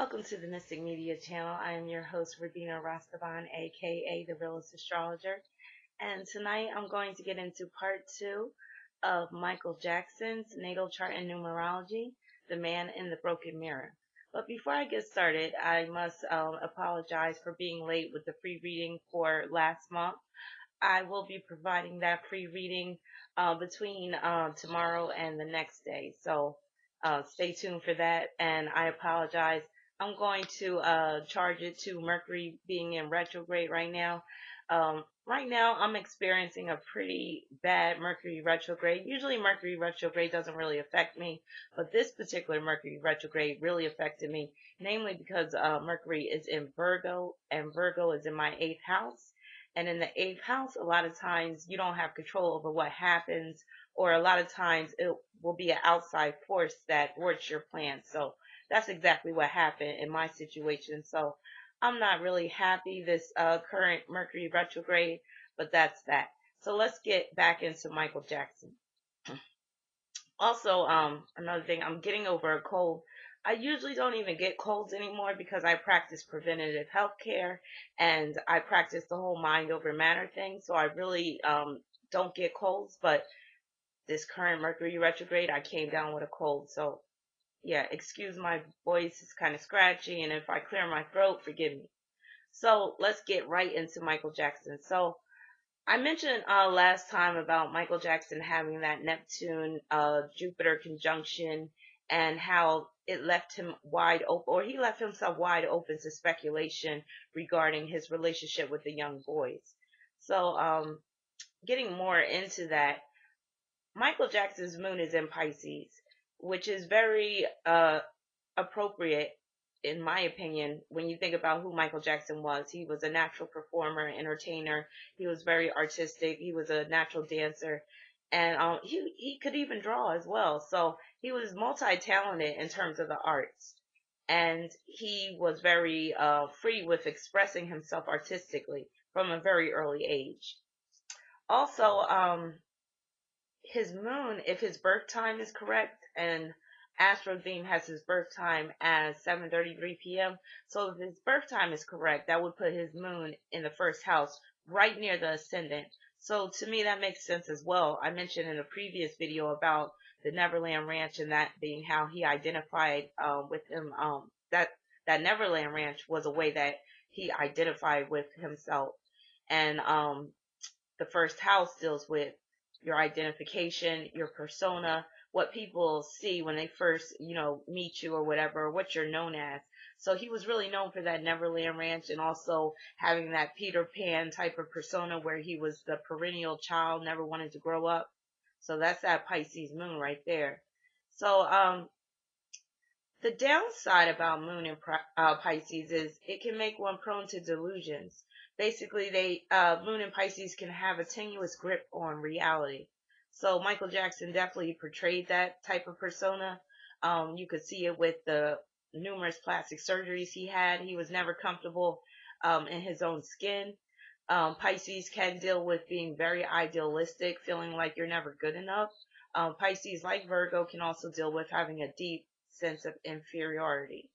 Welcome to the Mystic Media channel. I am your host, Rabina Rastavan, aka the Realist Astrologer. And tonight I'm going to get into part 2 of Michael Jackson's Natal Chart and Numerology, The Man in the Broken Mirror. But before I get started, I must apologize for being late with the free reading for last month. I will be providing that free reading between tomorrow and the next day. So stay tuned for that. And I apologize. I'm going to charge it to Mercury being in retrograde right now. Right now, I'm experiencing a pretty bad Mercury retrograde. Usually, Mercury retrograde doesn't really affect me, but this particular Mercury retrograde really affected me, namely because Mercury is in Virgo, and Virgo is in my 8th house. And in the 8th house, a lot of times you don't have control over what happens, or a lot of times it will be an outside force that thwarts your plans. So that's exactly what happened in my situation. So I'm not really happy this current Mercury retrograde, but that's that. So let's get back into Michael Jackson. Also, another thing, I'm getting over a cold. I usually don't even get colds anymore because I practice preventative health care and I practice the whole mind over matter thing. So I really don't get colds. But this current Mercury retrograde, I came down with a cold. So yeah, excuse my voice, it's kind of scratchy. And if I clear my throat, forgive me. So let's get right into Michael Jackson. So I mentioned last time about Michael Jackson having that Neptune Jupiter conjunction and how it left him wide open, or he left himself wide open to speculation regarding his relationship with the young boys. So, getting more into that, Michael Jackson's moon is in Pisces, which is very appropriate, in my opinion, when you think about who Michael Jackson was. He was a natural performer, entertainer. He was very artistic. He was a natural dancer. And he could even draw as well. So he was multi-talented in terms of the arts. And he was very free with expressing himself artistically from a very early age. Also, his moon, if his birth time is correct, and Astrotheme has his birth time as 7:33 p.m. So if his birth time is correct, that would put his moon in the first house, right near the ascendant. So to me, that makes sense as well. I mentioned in a previous video about the Neverland Ranch and that being how he identified with him. That Neverland Ranch was a way that he identified with himself, and the first house deals with your identification, your persona, what people see when they first, meet you or whatever, or what you're known as. So he was really known for that Neverland Ranch and also having that Peter Pan type of persona where he was the perennial child, never wanted to grow up. So that's that Pisces moon right there. So, the downside about Moon in Pisces is it can make one prone to delusions. Basically, Moon in Pisces can have a tenuous grip on reality. So Michael Jackson definitely portrayed that type of persona. You could see it with the numerous plastic surgeries he had. He was never comfortable in his own skin. Pisces can deal with being very idealistic, feeling like you're never good enough. Pisces, like Virgo, can also deal with having a deep sense of inferiority.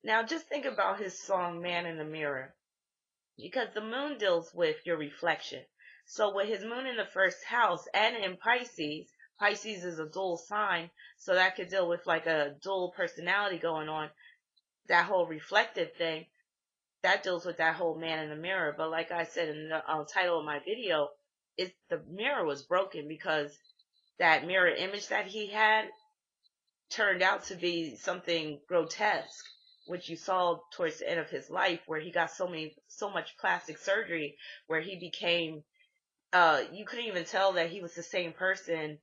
Now, just think about his song Man in the Mirror, because the moon deals with your reflection. So, with his moon in the first house and in Pisces, Pisces is a dual sign, so that could deal with like a dual personality going on. That whole reflective thing, that deals with that whole man in the mirror. But like I said in the title of my video, the mirror was broken because that mirror image that he had turned out to be something grotesque, which you saw towards the end of his life, where he got so much plastic surgery, where he became, you couldn't even tell that he was the same person,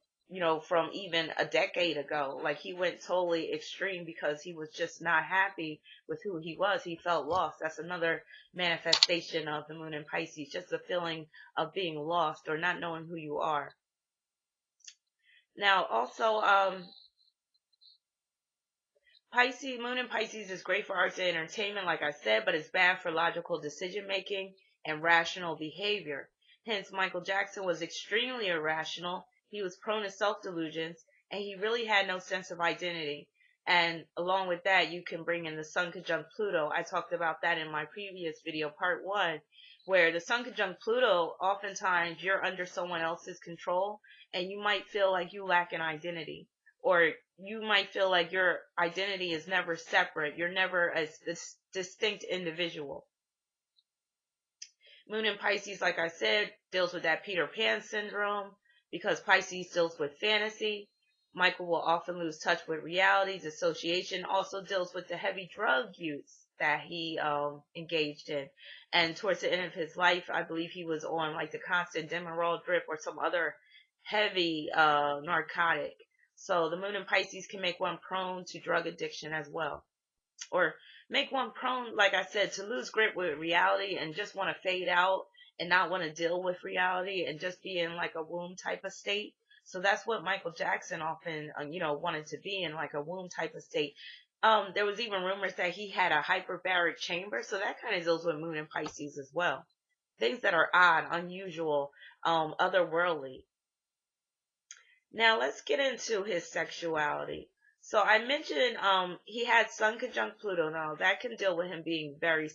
from even a decade ago. Like, he went totally extreme because he was just not happy with who he was. He felt lost. That's another manifestation of the moon in Pisces, just the feeling of being lost or not knowing who you are. Now, also, Moon in Pisces is great for arts and entertainment, like I said, but it's bad for logical decision making and rational behavior. Hence, Michael Jackson was extremely irrational. He was prone to self-delusions, and he really had no sense of identity. And along with that, you can bring in the Sun conjunct Pluto. I talked about that in my previous video, part one, where the Sun conjunct Pluto, oftentimes you're under someone else's control and you might feel like you lack an identity. Or you might feel like your identity is never separate. You're never a distinct individual. Moon in Pisces, like I said, deals with that Peter Pan syndrome because Pisces deals with fantasy. Michael will often lose touch with reality. Dissociation also deals with the heavy drug use that he engaged in. And towards the end of his life, I believe he was on like the constant Demerol drip or some other heavy narcotic. So the Moon in Pisces can make one prone to drug addiction as well, or make one prone, like I said, to lose grip with reality and just want to fade out and not want to deal with reality and just be in like a womb type of state. So that's what Michael Jackson often, wanted to be in, like a womb type of state. There was even rumors that he had a hyperbaric chamber, so that kind of deals with Moon and Pisces as well. Things that are odd, unusual, otherworldly. Now let's get into his sexuality. So I mentioned he had Sun conjunct Pluto. Now that can deal with him being very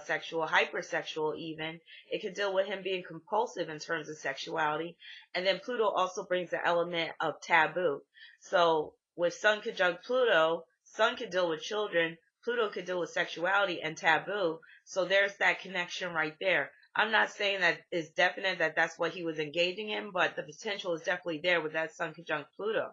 sexual, hypersexual even. It can deal with him being compulsive in terms of sexuality. And then Pluto also brings the element of taboo. So with Sun conjunct Pluto, Sun could deal with children, Pluto could deal with sexuality and taboo. So there's that connection right there. I'm not saying that it's definite that that's what he was engaging in, but the potential is definitely there with that Sun conjunct Pluto.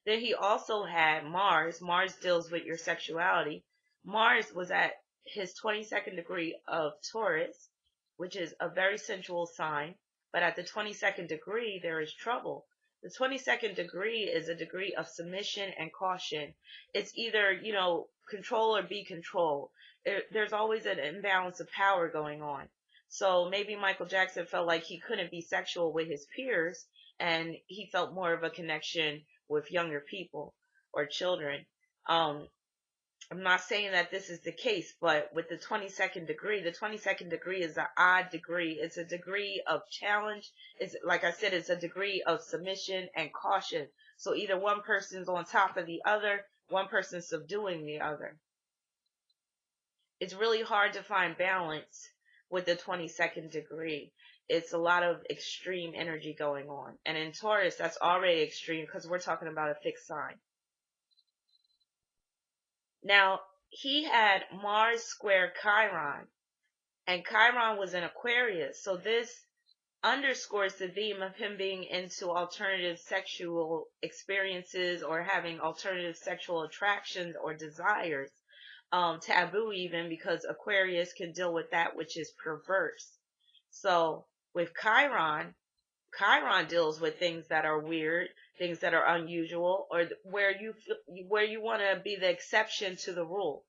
Then he also had Mars. Mars deals with your sexuality. Mars was at his 22nd degree of Taurus, which is a very sensual sign. But at the 22nd degree, there is trouble. The 22nd degree is a degree of submission and caution. It's either, control or be controlled. There's always an imbalance of power going on. So maybe Michael Jackson felt like he couldn't be sexual with his peers, and he felt more of a connection with younger people or children. Um, I'm not saying that this is the case, but with the 22nd degree is an odd degree. It's a degree of challenge. It's, like I said, it's a degree of submission and caution. So either one person's on top of the other, one person's subduing the other. It's really hard to find balance with the 22nd degree. It's a lot of extreme energy going on. And in Taurus, that's already extreme because we're talking about a fixed sign. Now, he had Mars square Chiron, and Chiron was in Aquarius. So this underscores the theme of him being into alternative sexual experiences or having alternative sexual attractions or desires. Taboo even, because Aquarius can deal with that which is perverse. So with Chiron, Chiron deals with things that are weird, things that are unusual, or where you want to be the exception to the rule.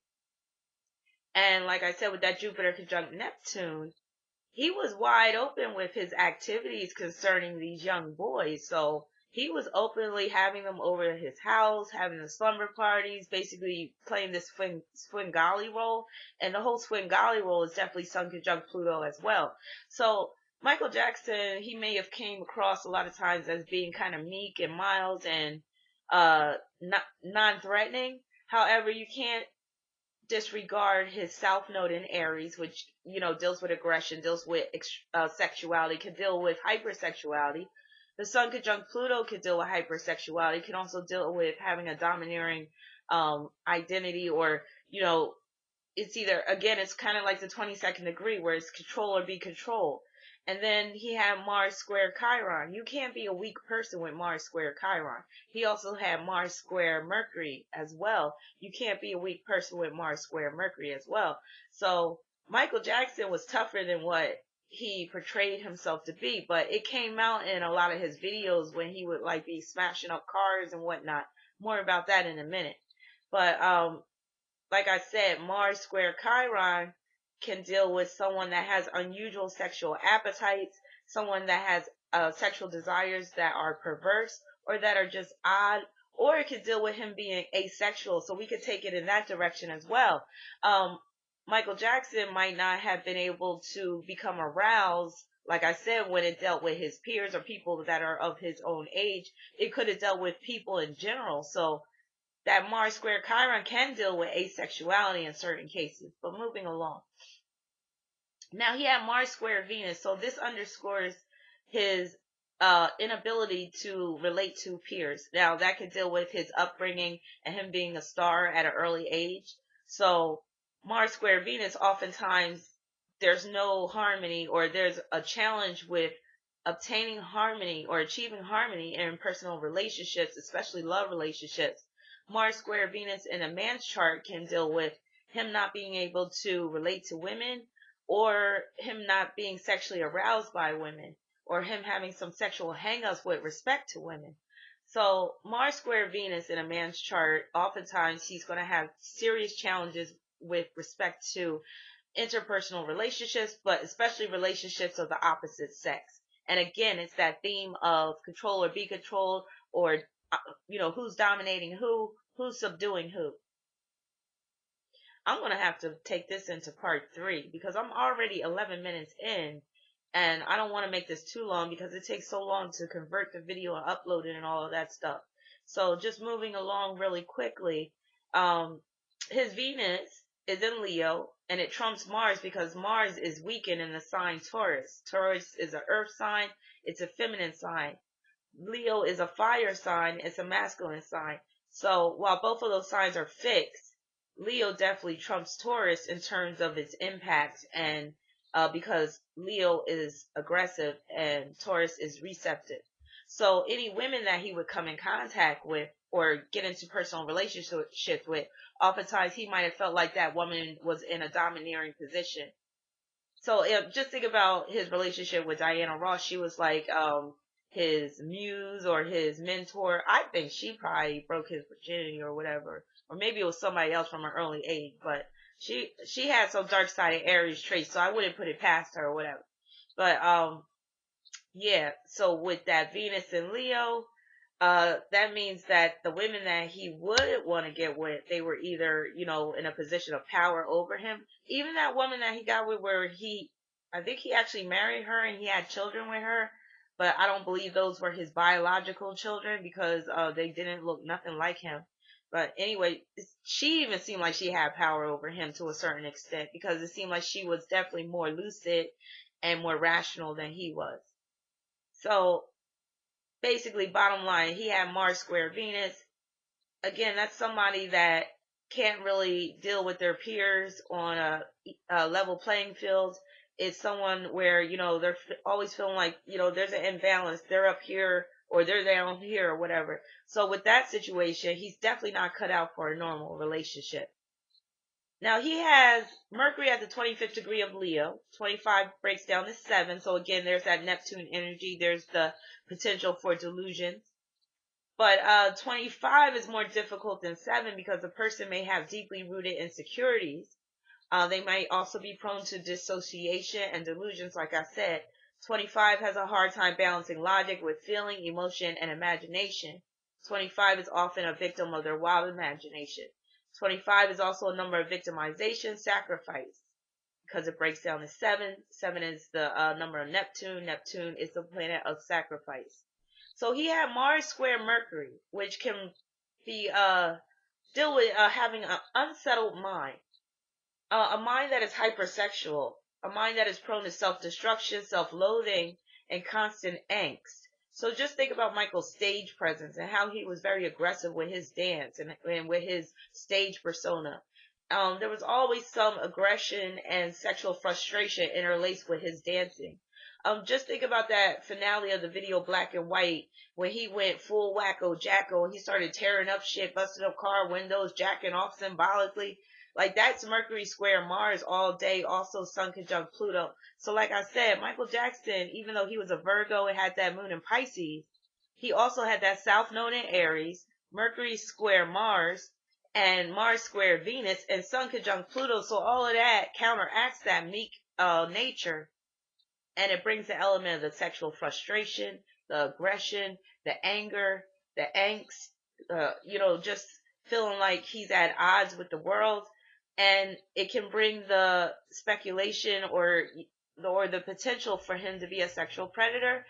And like I said, with that Jupiter conjunct Neptune, he was wide open with his activities concerning these young boys. So he was openly having them over at his house, having the slumber parties, basically playing this Svengali role. And the whole Svengali role is definitely Sun conjunct Pluto as well. So Michael Jackson, he may have came across a lot of times as being kind of meek and mild and non-threatening. However, you can't disregard his south node in Aries, which deals with aggression, deals with sexuality, can deal with hypersexuality. The Sun conjunct Pluto could deal with hypersexuality, can also deal with having a domineering identity, or it's either, again, it's kind of like the 22nd degree where it's control or be controlled. And then he had Mars square Chiron. You can't be a weak person with Mars square Chiron. He also had Mars square Mercury as well. You can't be a weak person with Mars square Mercury as well. So Michael Jackson was tougher than what he portrayed himself to be, but it came out in a lot of his videos when he would like be smashing up cars and whatnot. More about that in a minute. But like I said, Mars square Chiron can deal with someone that has unusual sexual appetites, someone that has sexual desires that are perverse or that are just odd, or it could deal with him being asexual. So we could take it in that direction as well. Michael Jackson might not have been able to become aroused, like I said, when it dealt with his peers or people that are of his own age. It could have dealt with people in general. So that Mars square Chiron can deal with asexuality in certain cases. But moving along. Now he had Mars square Venus, so this underscores his inability to relate to peers. Now that could deal with his upbringing and him being a star at an early age. So Mars square Venus, oftentimes there's no harmony, or there's a challenge with obtaining harmony or achieving harmony in personal relationships, especially love relationships. Mars square Venus in a man's chart can deal with him not being able to relate to women, or him not being sexually aroused by women, or him having some sexual hangups with respect to women. So Mars square Venus in a man's chart, oftentimes he's going to have serious challenges with respect to interpersonal relationships, but especially relationships of the opposite sex. And again, it's that theme of control or be controlled, or who's dominating who's subduing who. I'm going to have to take this into part 3 because I'm already 11 minutes in, and I don't want to make this too long because it takes so long to convert the video and upload it and all of that stuff. So just moving along really quickly, his Venus is in Leo, and it trumps Mars because Mars is weakened in the sign Taurus. Taurus is an earth sign. It's a feminine sign. Leo is a fire sign. It's a masculine sign. So while both of those signs are fixed, Leo definitely trumps Taurus in terms of its impact, and because Leo is aggressive and Taurus is receptive. So any women that he would come in contact with or get into personal relationships with, oftentimes he might have felt like that woman was in a domineering position. So just think about his relationship with Diana Ross. She was like his muse or his mentor. I think she probably broke his virginity or whatever, or maybe it was somebody else from an early age. But she had some dark sided Aries traits, so I wouldn't put it past her or whatever. But yeah. So with that Venus and Leo, that means that the women that he would want to get with, they were either, in a position of power over him. Even that woman that he got with, where I think he actually married her and he had children with her, but I don't believe those were his biological children because they didn't look nothing like him. But anyway, she even seemed like she had power over him to a certain extent because it seemed like she was definitely more lucid and more rational than he was. So basically, bottom line, he had Mars square Venus. Again, that's somebody that can't really deal with their peers on a level playing field. It's someone where, they're always feeling like, there's an imbalance. They're up here or they're down here or whatever. So with that situation, he's definitely not cut out for a normal relationship. Now he has Mercury at the 25th degree of Leo. 25 breaks down to 7. So again, there's that Neptune energy. There's the potential for delusions. But 25 is more difficult than 7 because the person may have deeply rooted insecurities. They might also be prone to dissociation and delusions, like I said. 25 has a hard time balancing logic with feeling, emotion, and imagination. 25 is often a victim of their wild imagination. 25 is also a number of victimization, sacrifice, because it breaks down to 7. 7 is the number of Neptune. Neptune is the planet of sacrifice. So he had Mars square Mercury, which can be deal with having an unsettled mind, a mind that is hypersexual, a mind that is prone to self-destruction, self-loathing, and constant angst. So just think about Michael's stage presence and how he was very aggressive with his dance and with his stage persona. There was always some aggression and sexual frustration interlaced with his dancing. Just think about that finale of the video Black and White when he went full wacko jacko and he started tearing up shit, busting up car windows, jacking off symbolically. Like that's Mercury square Mars all day, also Sun conjunct Pluto. So like I said, Michael Jackson, even though he was a Virgo and had that moon in Pisces, he also had that South Node in Aries, Mercury square Mars, and Mars square Venus, and Sun conjunct Pluto. So all of that counteracts that meek nature, and it brings the element of the sexual frustration, the aggression, the anger, the angst, just feeling like he's at odds with the world. And it can bring the speculation or the potential for him to be a sexual predator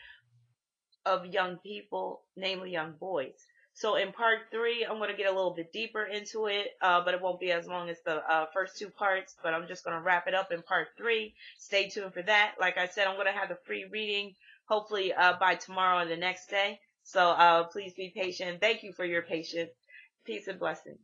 of young people, namely young boys. So in part 3, I'm going to get a little bit deeper into it, but it won't be as long as the first 2 parts. But I'm just going to wrap it up in part 3. Stay tuned for that. Like I said, I'm going to have the free reading hopefully by tomorrow or the next day. So please be patient. Thank you for your patience. Peace and blessings.